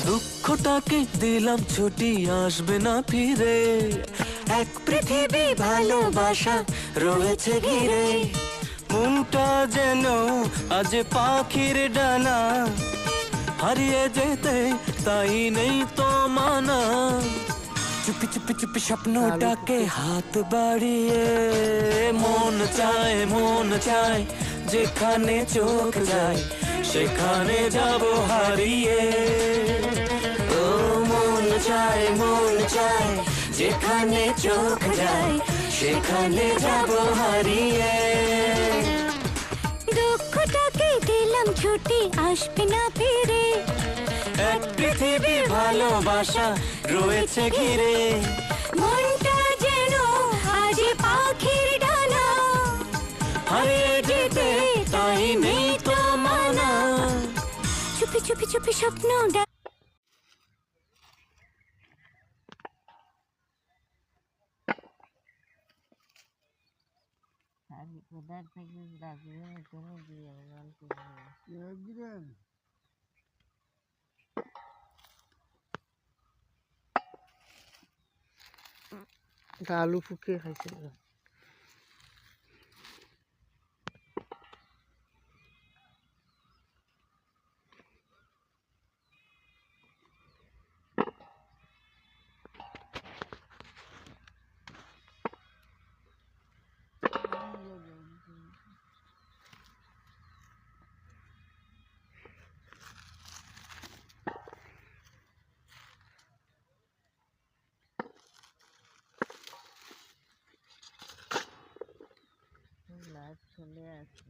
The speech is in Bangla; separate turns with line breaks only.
দুঃখটাকে দিলাম ছুটি, আসবে না ফিরে। এক পৃথিবী ভালোবাসা রয়েছে ঘিরে। মনটা যেন আজ পাখির ডানা, হারিয়ে যেতে তাই নেই তো মানা। চুপি চুপি চুপি স্বপ্নটাকে হাত বাড়িয়ে, মন চায় যেখানে চোখ যায় সেখানে যাব হারিয়ে। ও মন চায় যেখানে চোখ যায় সেখানে যাব হারিয়ে।
দুঃখটাকে দিলাম ছুটি, আসবে না ফিরে।
এক পৃথিবী ভালোবাসা রয়েছে ঘিরে।
মনটা যেন আজ পাখির ডানা,
হারিয়ে যেতে তাই নেই তো মানা।
চুপি চুপি চুপি স্বপ্ন
আলু ফুকে খাইছে। লাইভ চলে আছে।